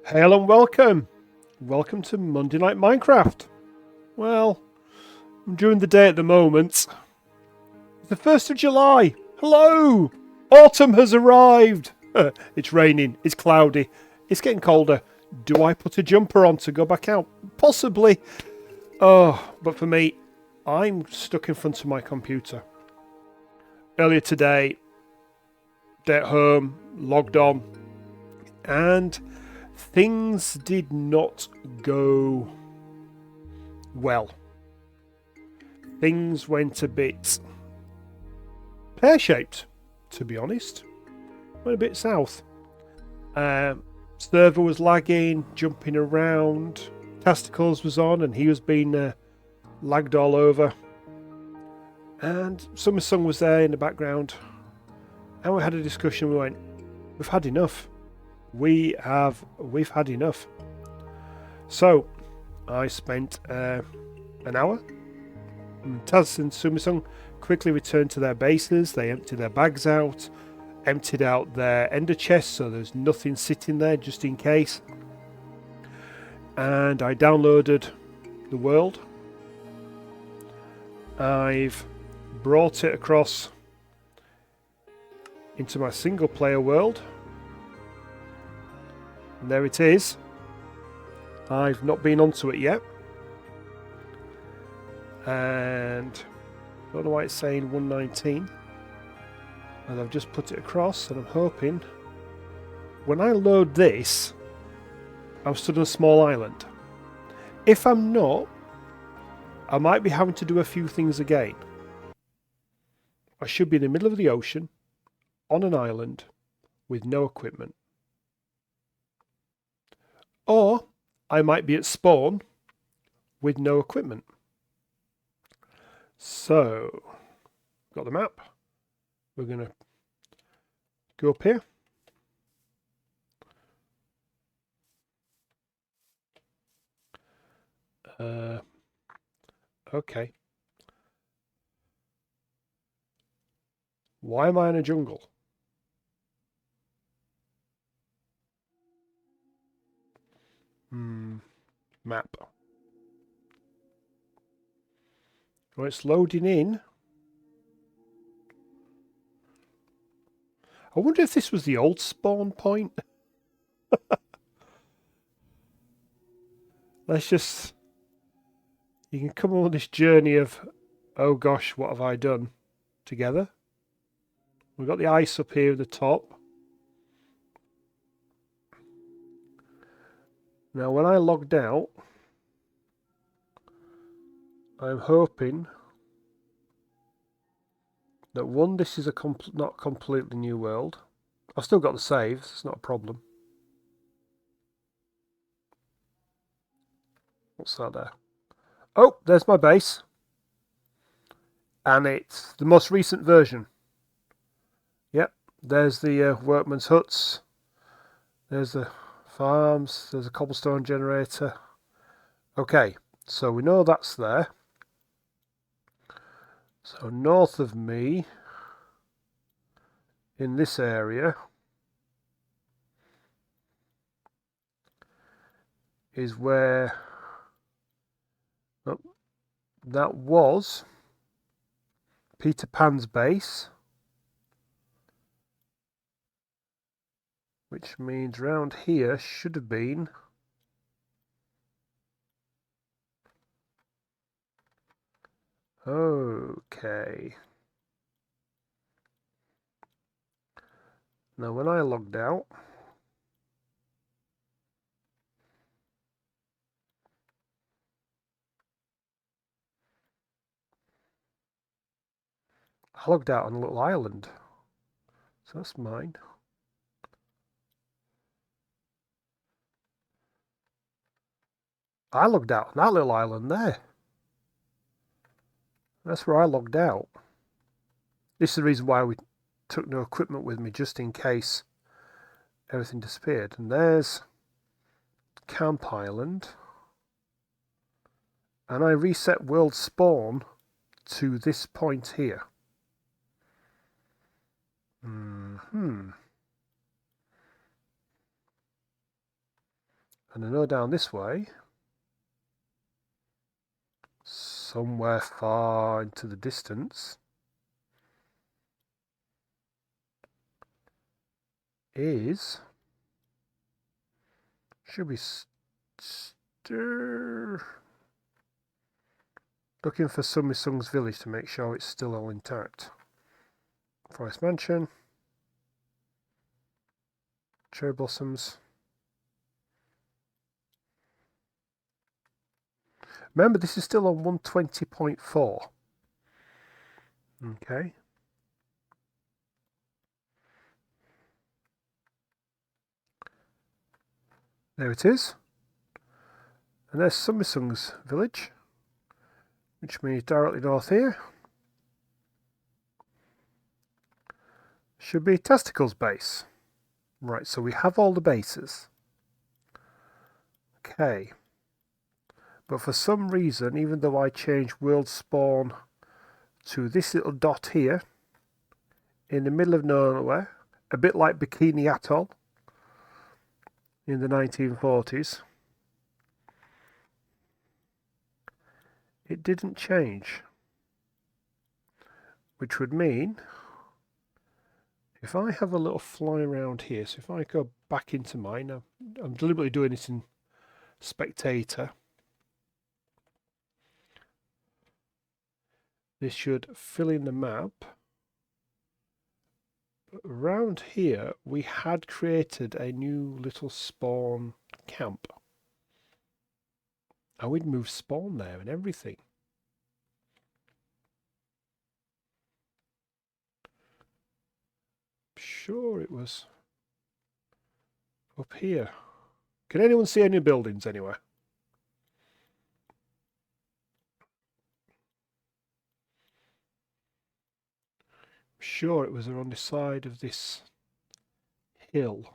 Hail and welcome. Welcome to Monday Night Minecraft. Well, I'm during the day at the moment. It's the 1st of July. Hello! Autumn has arrived. It's raining. It's cloudy. It's getting colder. Do I put a jumper on to go back out? Possibly. Oh, but for me, I'm stuck in front of my computer. Earlier today, day at home, logged on, and things did not go well. Things went a bit pear-shaped, to be honest. Went a bit south. Server was lagging, jumping around. Tasticles was on and he was being lagged all over. And Summer Song was there in the background. And we had a discussion. We went, we've had enough. We've had enough. So I spent an hour. Taz and Sumisung quickly returned to their bases. They emptied their bags out, emptied out their ender chests, so there's nothing sitting there just in case. And I downloaded the world. I've brought it across into my single player world. And there it is. I've not been onto it yet. And I don't know why it's saying 119. And I've just put it across and I'm hoping when I load this, I'm stood on a small island. If I'm not, I might be having to do a few things again. I should be in the middle of the ocean, on an island, with no equipment. Or I might be at spawn with no equipment. So, got the map. We're going to go up here. Okay. Why am I in a jungle? Map. Well, it's loading in. I wonder if this was the old spawn point. Let's just... You can come on this journey of, oh gosh, what have I done? Together. We've got the ice up here at the top. Now, when I logged out, I'm hoping that one, this is a not completely new world. I've still got the saves, it's not a problem. What's that there? Oh, there's my base. And it's the most recent version. Yep, there's the workman's huts. There's the farms. There's a cobblestone generator. Okay, so we know that's there. So north of me, in this area, is where that was Peter Pan's base, which means round here should have been okay. Now when I logged out, I logged out on a little island. So that's mine. I logged out on that little island there. That's where I logged out. This is the reason why we took no equipment with me, just in case everything disappeared. And there's Camp Island. And I reset world spawn to this point here. And I know down this way, somewhere far into the distance, should be looking for Summy Sung's village to make sure it's still all intact. Forest Mansion, cherry blossoms. Remember, this is still on 120.4. Okay. There it is. And there's Summy Sung's village, which means directly north here should be Testicles base. Right, so we have all the bases. Okay. But for some reason, even though I changed world spawn to this little dot here, in the middle of nowhere, a bit like Bikini Atoll in the 1940s, it didn't change. Which would mean, if I have a little fly around here, so if I go back into mine, I'm deliberately doing this in Spectator. This should fill in the map. But around here, we had created a new little spawn camp. And we'd moved spawn there and everything. Sure it was up here. Can anyone see any buildings anywhere? Sure it was on the side of this hill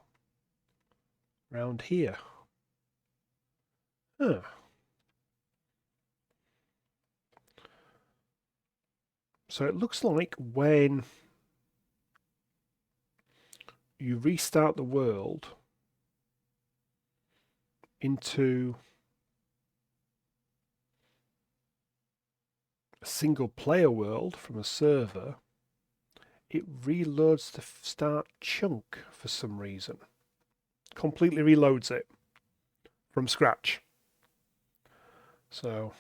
round here. Huh. So it looks like when you restart the world into a single player world from a server, it reloads the start chunk for some reason. Completely reloads it from scratch. So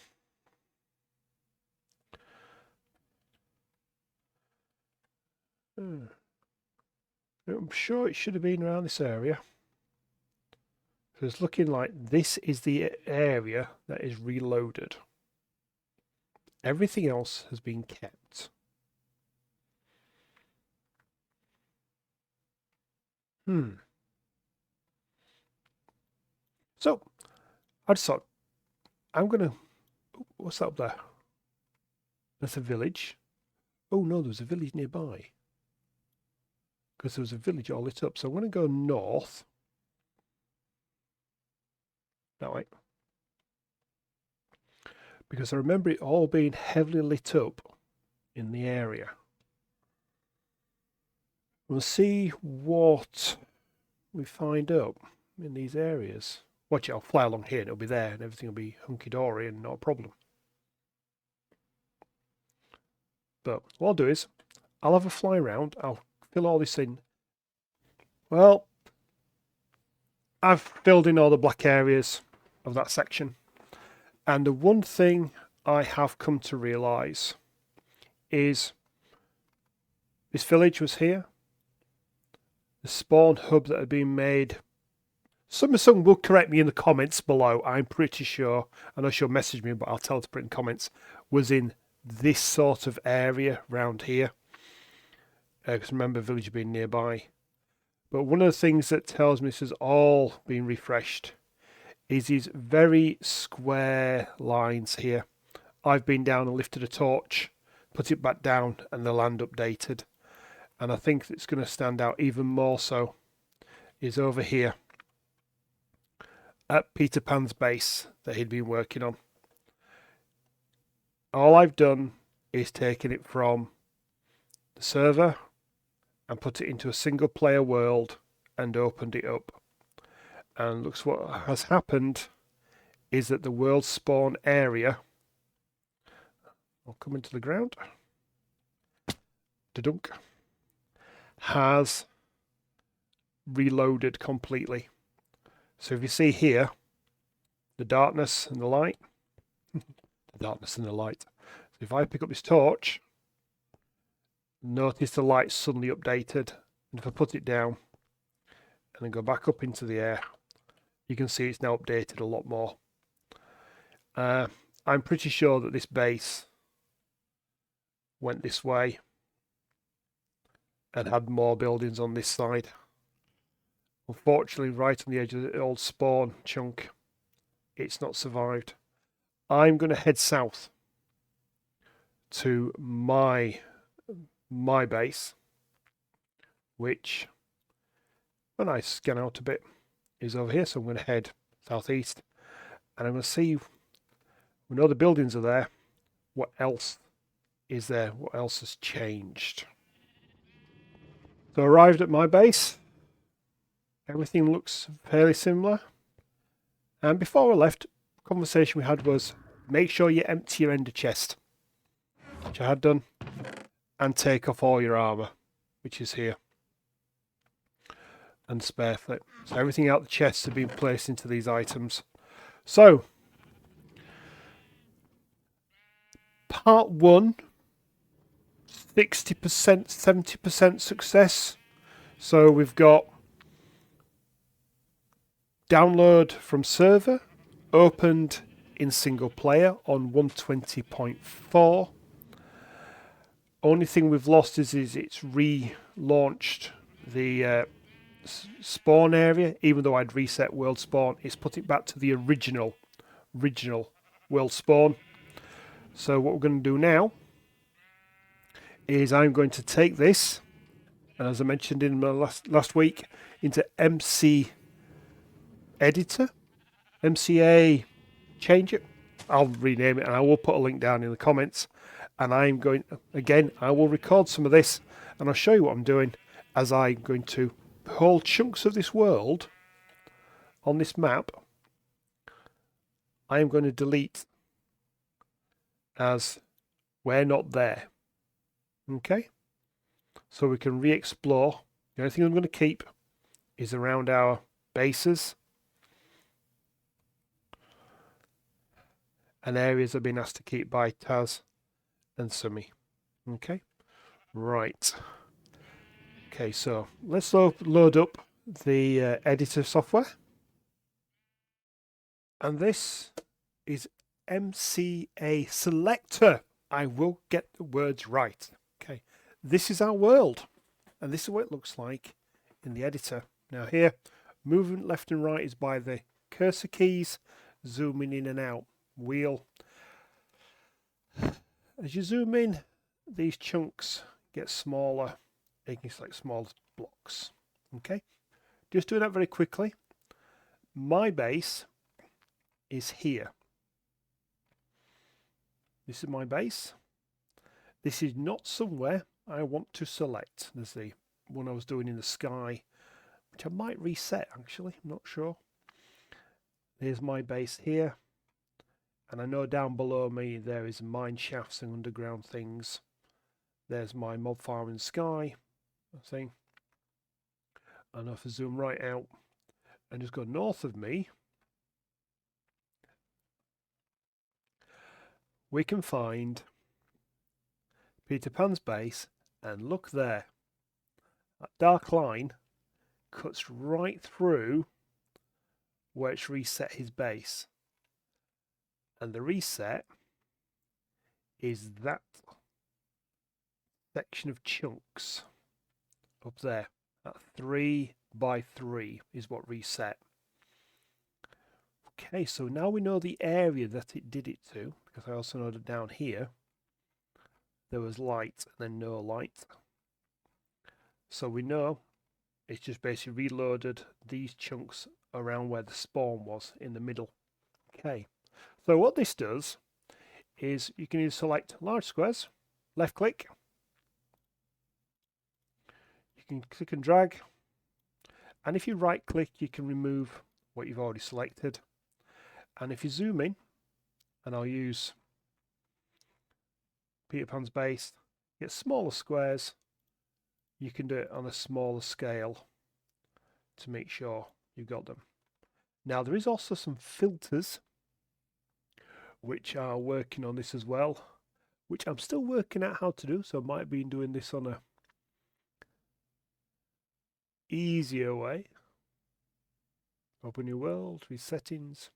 I'm sure it should have been around this area. So it's looking like this is the area that is reloaded. Everything else has been kept. So I just thought, I'm gonna. What's that up there? That's a village. Oh no, there's a village nearby. Because there was a village all lit up. So I'm going to go north. That way. Because I remember it all being heavily lit up in the area. We'll see what we find up in these areas. Watch it, I'll fly along here and it'll be there and everything will be hunky-dory and not a problem. But what I'll do is, I'll have a fly around, I'll fill all this in. Well, I've filled in all the black areas of that section. And the one thing I have come to realise is this village was here. The spawn hub that had been made. Someone will correct me in the comments below. I'm pretty sure, I know she'll message me, but I'll tell her to put in comments, was in this sort of area round here. Because remember, village being nearby. But one of the things that tells me this has all been refreshed is these very square lines here. I've been down and lifted a torch, put it back down, and the land updated. And I think it's going to stand out even more so is over here at Peter Pan's base that he'd been working on. All I've done is taken it from the server and put it into a single player world and opened it up. And looks what has happened is that the world spawn area, I'll come into the ground, da-dunk, has reloaded completely. So if you see here, the darkness and the light, the darkness and the light. So if I pick up this torch, notice the light suddenly updated. And if I put it down and then go back up into the air, you can see it's now updated a lot more. I'm pretty sure that this base went this way and had more buildings on this side. Unfortunately, right on the edge of the old spawn chunk, it's not survived. I'm going to head south to my base, which, when I scan out a bit, is over here. So I'm going to head southeast, and I'm going to see, we know the buildings are there, what else is there, what else has changed. So arrived at my base. Everything looks fairly similar. And before I left, the conversation we had was make sure you empty your ender chest, which I had done, and take off all your armour, which is here, and spare flip. So everything out the chests have been placed into these items. So, part 1, 60%, 70% success. So we've got download from server, opened in single player on 120.4. Only thing we've lost is it's relaunched the spawn area. Even though I'd reset world spawn, it's put it back to the original world spawn. So what we're going to do now is I'm going to take this, and as I mentioned in my last week, into MC Editor, MCA change it. I'll rename it, and I will put a link down in the comments. And I'm going, again, I will record some of this, and I'll show you what I'm doing as I'm going to whole chunks of this world on this map. I am going to delete as we're not there. Okay? So we can re-explore. The only thing I'm going to keep is around our bases and areas I've been asked to keep by Taz and Sumi. Okay, right. Okay, so let's load up the editor software. And this is MCA Selector. I will get the words right. Okay, this is our world. And this is what it looks like in the editor. Now here, movement left and right is by the cursor keys, zooming in and out. Wheel. As you zoom in, these chunks get smaller. You can select small blocks. Okay, just doing that very quickly. My base is here. This is my base. This is not somewhere I want to select. There's the one I was doing in the sky, which I might reset actually, I'm not sure. Here's my base here. And I know down below me there is mine shafts and underground things. There's my mob farm in the sky thing. And if I zoom right out and just go north of me, we can find Peter Pan's base, and look there. That dark line cuts right through where it's reset his base. And the reset is that section of chunks up there. That 3 by 3 is what reset. Okay, so now we know the area that it did it to, because I also know that down here there was light and then no light. So we know it's just basically reloaded these chunks around where the spawn was in the middle. Okay. So what this does is you can either select large squares, left click, you can click and drag, and if you right click you can remove what you've already selected. And if you zoom in, and I'll use Peter Pan's base, get smaller squares, you can do it on a smaller scale to make sure you've got them. Now there is also some filters which are working on this as well, which I'm still working out how to do, so I might be doing this on a easier way. Open new world, resettings.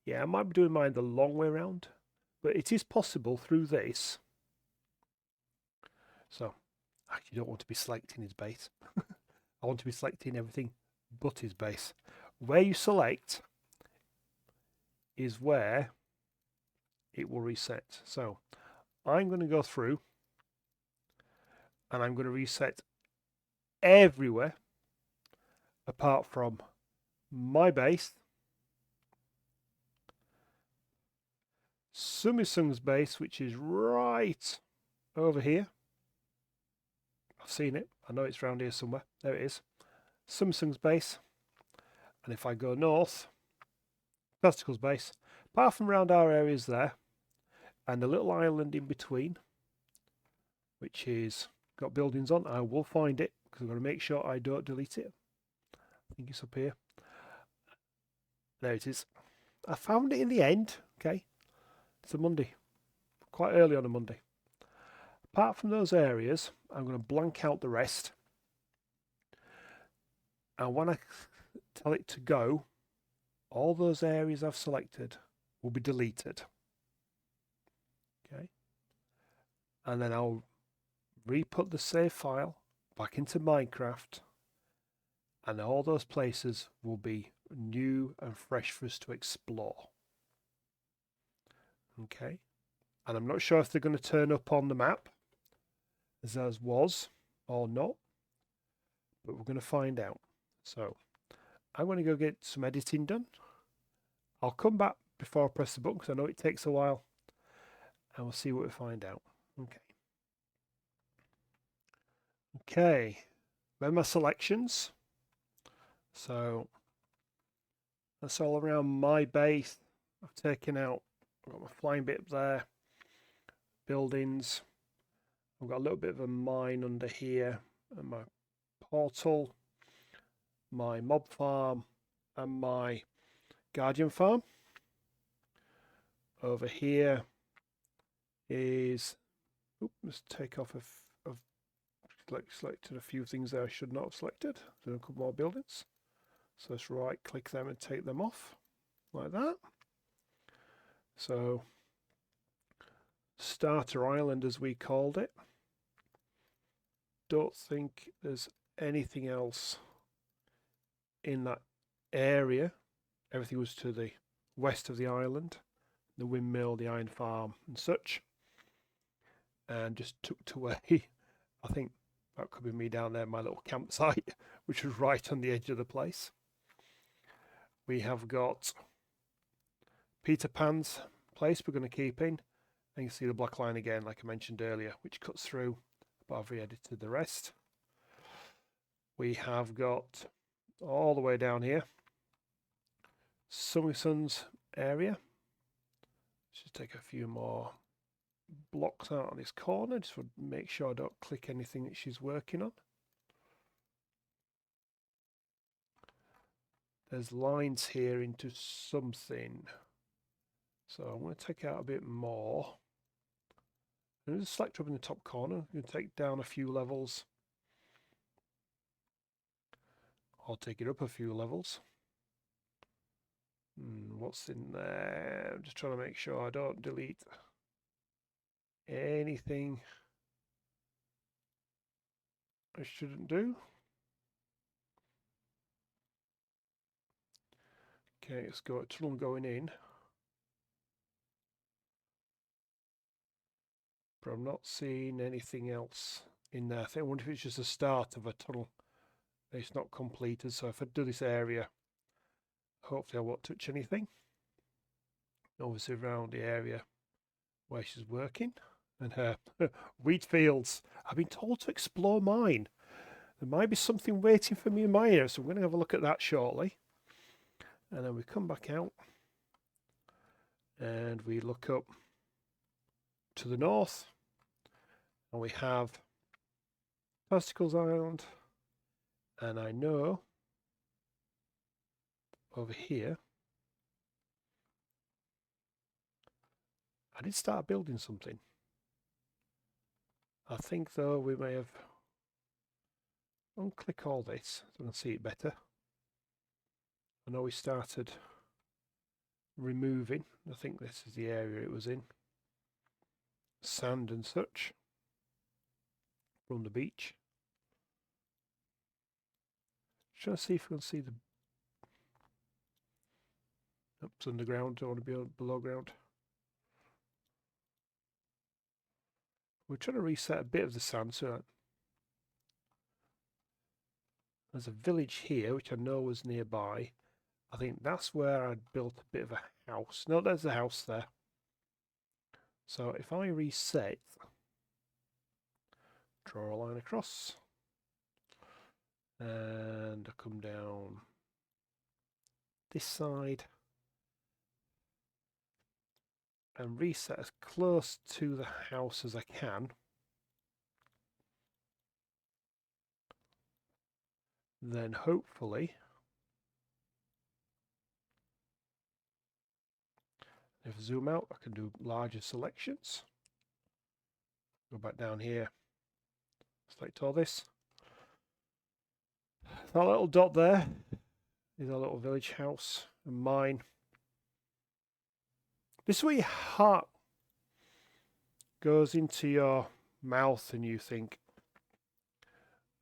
Yeah, I might be doing mine the long way around, but it is possible through this. So I actually don't want to be selecting his base. I want to be selecting everything but his base. Where you select is where it will reset. So I'm going to go through and I'm going to reset everywhere apart from my base, Sumisung's base, which is right over here. I've seen it. I know it's around here somewhere. There it is. Sumisung's base. And if I go north, Testicle's base, apart from around our areas there, and a little island in between, which is got buildings on, I will find it because I'm going to make sure I don't delete it. I think it's up here. There it is. I found it in the end. Okay. It's a Monday. Quite early on a Monday. Apart from those areas, I'm going to blank out the rest. And when I tell it to go, all those areas I've selected will be deleted. Okay. And then I'll re-put the save file back into Minecraft. And all those places will be new and fresh for us to explore. Okay. And I'm not sure if they're going to turn up on the map as was or not, but we're going to find out. So I'm going to go get some editing done. I'll come back before I press the button because I know it takes a while, and we'll see what we find out. Okay. Okay. Then my selections. So that's all around my base. I've taken out, I've got my flying bit there, buildings. I've got a little bit of a mine under here, and my portal, my mob farm, and my guardian farm. Over here is, let's take off I've selected a few things there I should not have selected. So a couple more buildings. So let's right click them and take them off like that. So starter island, as we called it. Don't think there's anything else in that area. Everything was to the west of the island, the windmill, the iron farm and such, and just tucked away. I think that could be me down there, my little campsite, which was right on the edge of the place. We have got Peter Pan's place we're going to keep in, and you can see the black line again, like I mentioned earlier, which cuts through, but I've re-edited the rest. We have got all the way down here Sumisung's area. Just take a few more blocks out on this corner just to make sure I don't click anything that she's working on. There's lines here into something, so I'm going to take out a bit more. There's a selector up in the top corner. I'm going to take down a few levels. I'll take it up a few levels. What's in there? I'm just trying to make sure I don't delete anything I shouldn't do. Okay, let's go. Tunnel going in. But I'm not seeing anything else in there. I wonder if it's just the start of a tunnel. It's not completed, so if I do this area, hopefully I won't touch anything. Obviously around the area where she's working. And her wheat fields. I've been told to explore mine. There might be something waiting for me in my area, so I'm going to have a look at that shortly. And then we come back out and we look up to the north and we have Testicles Island, and I know over here I did start building something. I think though we may have unclick all this so I can see it better. I know we started removing, I think this is the area it was in, sand and such from the beach. Trying to see if we can see the it's underground. I want to be below ground. We're trying to reset a bit of the sand so that there's a village here which I know was nearby. I think that's where I'd built a bit of a house. No, there's the house there. So if I reset, draw a line across, and I come down this side and reset as close to the house as I can. Then hopefully, if I zoom out, I can do larger selections. Go back down here, select all this. That little dot there is a little village house and mine. This is where your heart goes into your mouth and you think,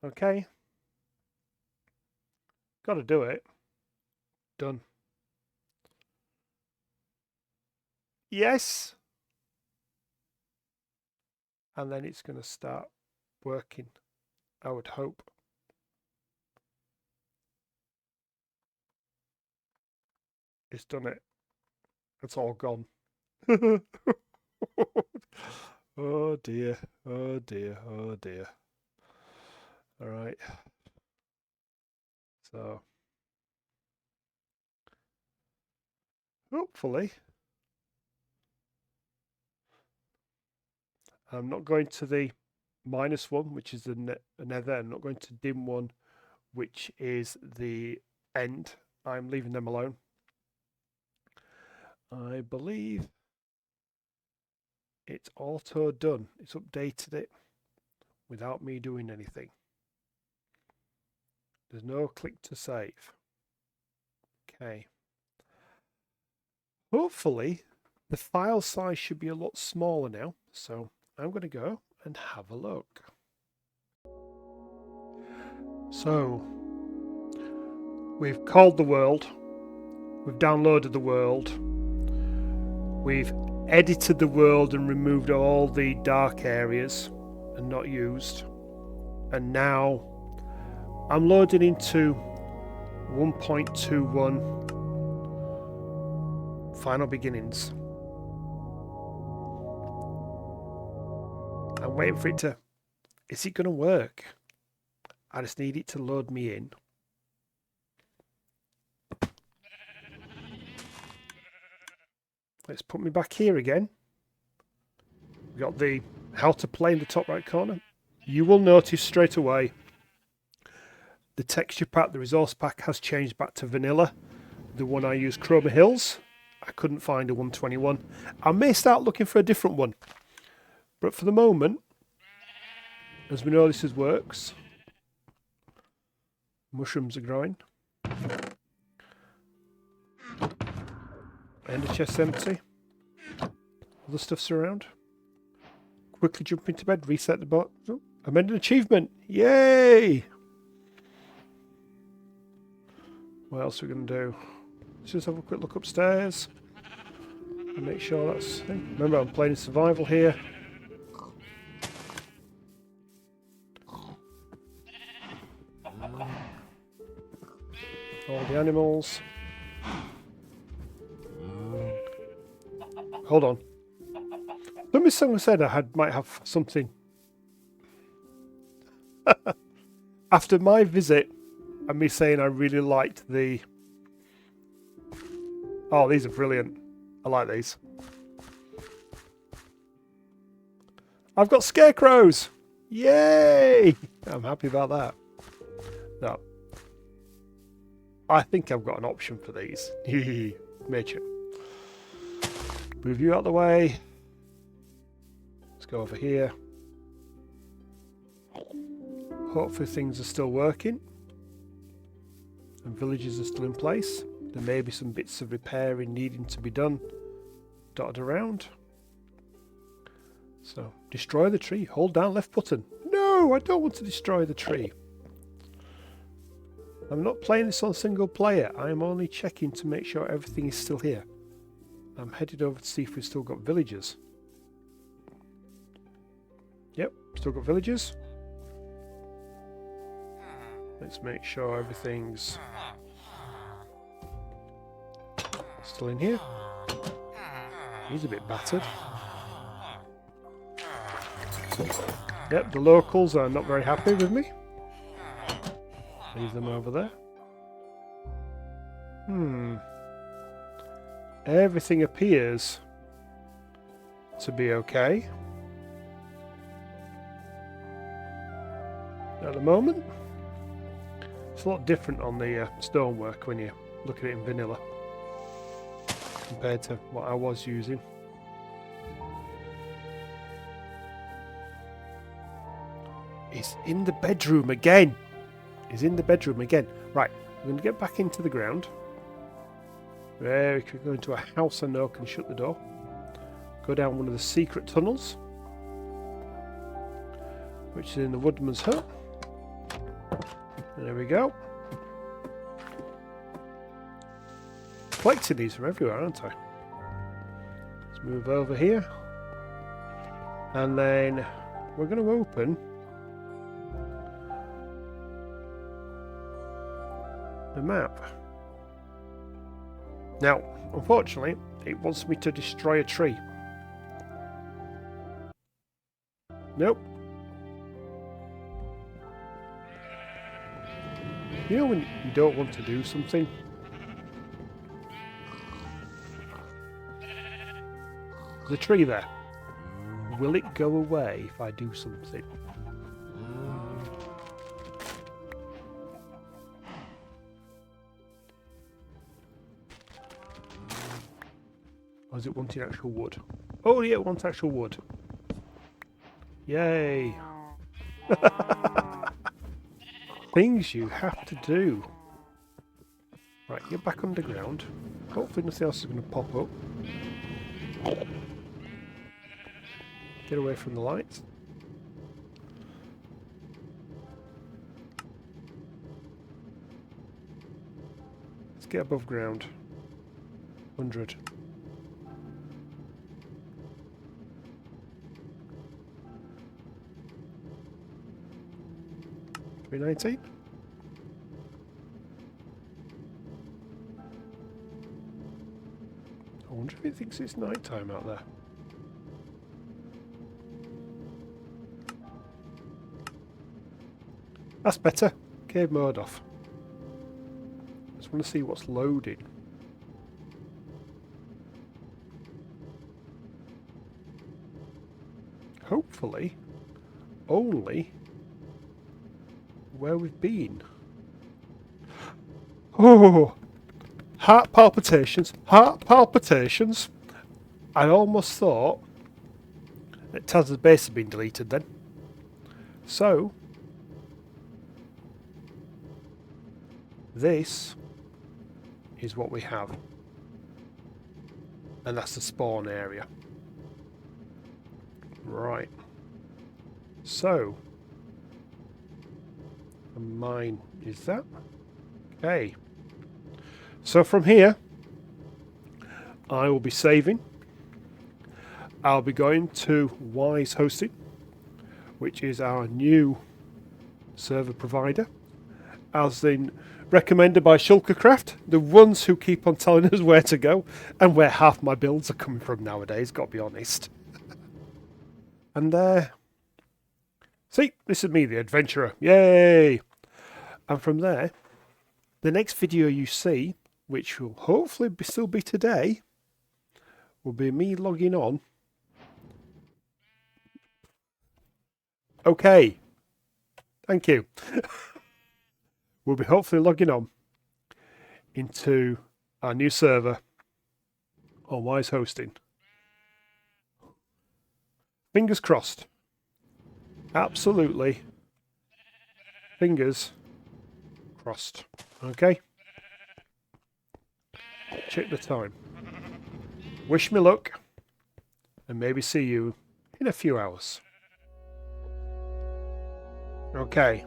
okay, got to do it. Done. Yes. And then it's going to start working, I would hope. It's done it. It's all gone. Oh dear, oh dear, oh dear. All right. So, hopefully, I'm not going to the -1, which is the nether. I'm not going to dim 1, which is the end. I'm leaving them alone. I believe it's auto done. It's updated it without me doing anything. There's no click to save. Okay. Hopefully the file size should be a lot smaller now. So I'm going to go and have a look. So we've called the world. We've downloaded the world. We've edited the world and removed all the dark areas and not used. And now I'm loading into 1.21 final beginnings. I'm waiting for it to, is it going to work? I just need it to load me in. Let's put me back here again. We've got the how to play in the top right corner. You will notice straight away the texture pack, the resource pack has changed back to vanilla. The one I used, Chroma Hills, I couldn't find a 121. I may start looking for a different one. But for the moment, as we know this works, mushrooms are growing. Ender chest's empty. Other stuff's around. Quickly jump into bed, reset the bot. Oh, I made an achievement. Yay! What else are we going to do? Let's just have a quick look upstairs and make sure that's... Remember, I'm playing survival here. All the animals. Hold on. Someone said I might have something. After my visit and me saying I really liked the Oh, these are brilliant. I like these. I've got scarecrows. Yay! I'm happy about that. No. I think I've got an option for these. Major. Move you out of the way. Let's go over here. Hopefully things are still working. And villages are still in place. There may be some bits of repairing needing to be done. Dotted around. So, destroy the tree. Hold down left button. No, I don't want to destroy the tree. I'm not playing this on single player. I'm only checking to make sure everything is still here. I'm headed over to see if we've still got villagers. Yep, still got villagers. Let's make sure everything's still in here. He's a bit battered. Yep, the locals are not very happy with me. Leave them over there. Everything appears to be okay at the moment. It's a lot different on the stonework when you look at it in vanilla compared to what I was using. He's in the bedroom again. He's in the bedroom again. Right, we're going to get back into the ground. There, we can go into a house I know can shut the door. Go down one of the secret tunnels, which is in the woodman's hut. There we go. Collecting these from everywhere, aren't I? Let's move over here. And then we're going to open the map. Now, unfortunately, it wants me to destroy a tree. Nope. You know when you don't want to do something? There's a tree there. Will it go away if I do something? Or is it wanting actual wood? Oh yeah, it wants actual wood. Yay! Things you have to do. Right, get back underground. Hopefully nothing else is going to pop up. Get away from the lights. Let's get above ground. 100. 319. I wonder if it thinks it's night time out there. That's better. Cave mode off. Just want to see what's loading. Hopefully, only where we've been. Oh, heart palpitations, heart palpitations. I almost thought that Taz's base had been deleted then. So, this is what we have. And that's the spawn area. Right. So, and mine is that. Okay. So from here, I will be saving. I'll be going to Wise Hosting, which is our new server provider, as in recommended by Shulkercraft, the ones who keep on telling us where to go and where half my builds are coming from nowadays, got to be honest. And see, this is me, the adventurer. Yay! And from there, the next video you see which will hopefully still be today, will be me logging on. Okay. Thank you. We'll be hopefully logging on into our new server on Wise Hosting. Fingers crossed. Absolutely. Fingers crossed. Okay. Check the time. Wish me luck. And maybe see you in a few hours. Okay.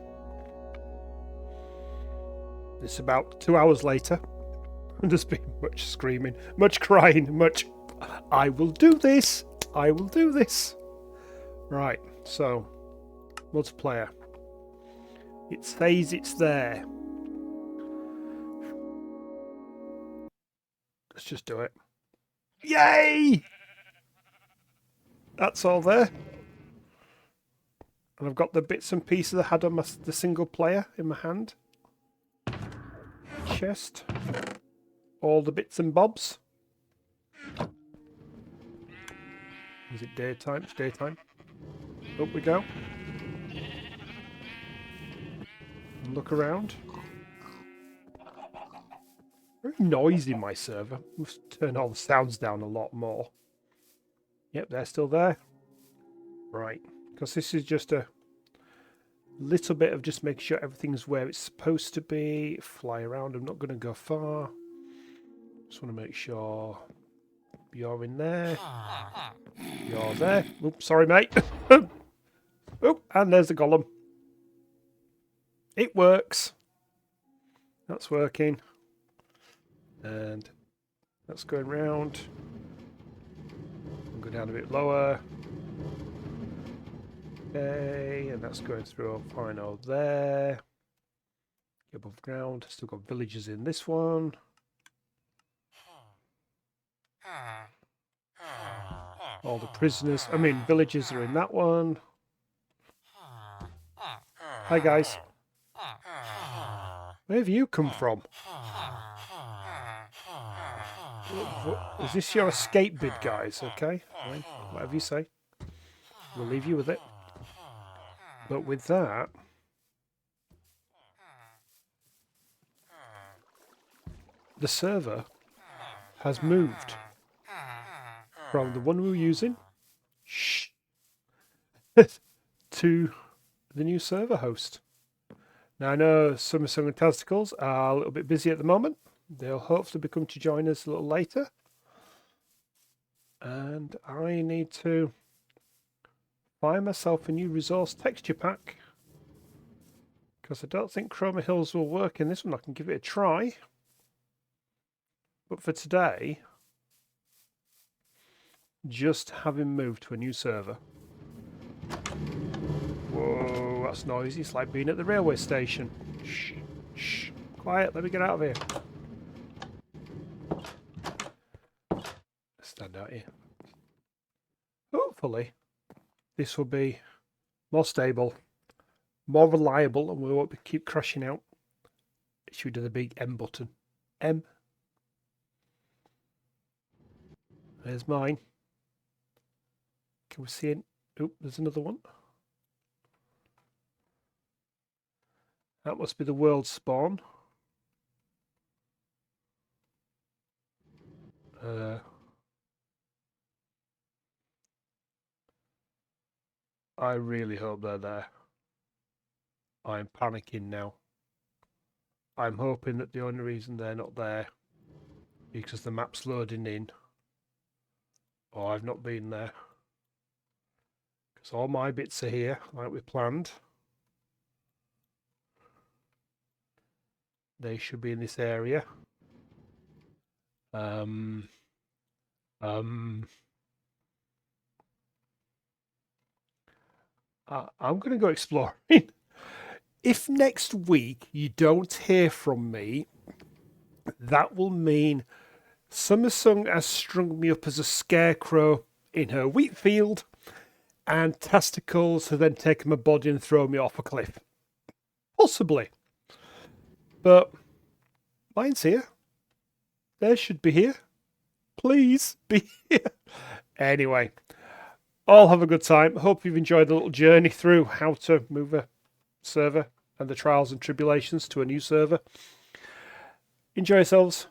It's about 2 hours later. There's been much screaming, much crying, much, I will do this. I will do this. Right, so, multiplayer. It says it's there. Let's just do it. Yay! That's all there. And I've got the bits and pieces I had on the single player in my hand. Chest. All the bits and bobs. Is it daytime? It's daytime. Up we go. And look around. Very noisy, my server. Must turn all the sounds down a lot more. Yep, they're still there. Right. Because this is just a little bit of just making sure everything's where it's supposed to be. Fly around. I'm not going to go far. Just want to make sure you're in there. You're there. Oops, sorry, mate. Oh, and there's the golem. It works. That's working. And that's going round. I'll go down a bit lower. Okay, and that's going through fine over there. Above ground. Still got villagers in this one. All the prisoners, villagers are in that one. Hi guys. Where have you come from? Is this your escape bid, guys? Okay, fine. Whatever you say. We'll leave you with it. But with that, the server has moved from the one we were using to the new server host. Now I know Summer Song and Tasticles are a little bit busy at the moment. They'll hopefully be coming to join us a little later. And I need to find myself a new resource texture pack. Because I don't think Chroma Hills will work in this one. I can give it a try. But for today, just having moved to a new server. Whoa, that's noisy. It's like being at the railway station. Shh, shh. Quiet, let me get out of here. Stand out here. Hopefully, this will be more stable, more reliable, and we won't keep crashing out. Should we do the big M button? M. There's mine. Can we see it? Oh, there's another one. That must be the world spawn. I really hope they're there. I'm panicking now. I'm hoping that the only reason they're not there is because the map's loading in. Or I've not been there. Because all my bits are here, like we planned. They should be in this area. I'm going to go exploring. If next week you don't hear from me, that will mean Summer Song has strung me up as a scarecrow in her wheat field, and Tasticles have then taken my body and thrown me off a cliff. Possibly. But mine's here. They should be here. Please be here. Anyway, all have a good time. Hope you've enjoyed the little journey through how to move a server and the trials and tribulations to a new server. Enjoy yourselves.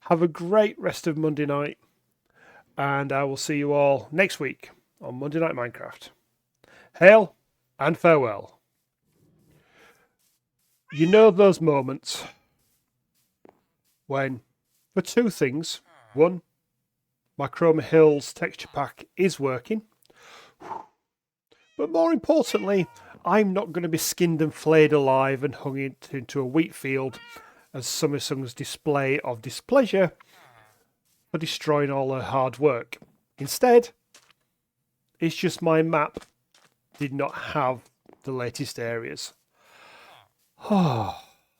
Have a great rest of Monday night. And I will see you all next week on Monday Night Minecraft. Hail and farewell. You know those moments when, for two things, one, my Chroma Hills texture pack is working, but more importantly, I'm not going to be skinned and flayed alive and hung into a wheat field as Summersong's display of displeasure for destroying all her hard work. Instead, it's just my map did not have the latest areas.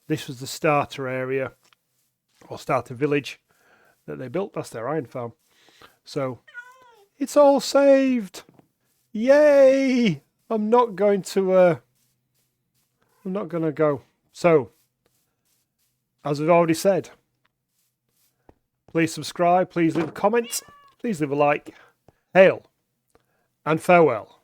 This was the starter area, or starter village that they built. That's their iron farm. So it's all saved. Yay! I'm not going to go. So, as I've already said, please subscribe, please leave a comment, please leave a like. Hail and farewell.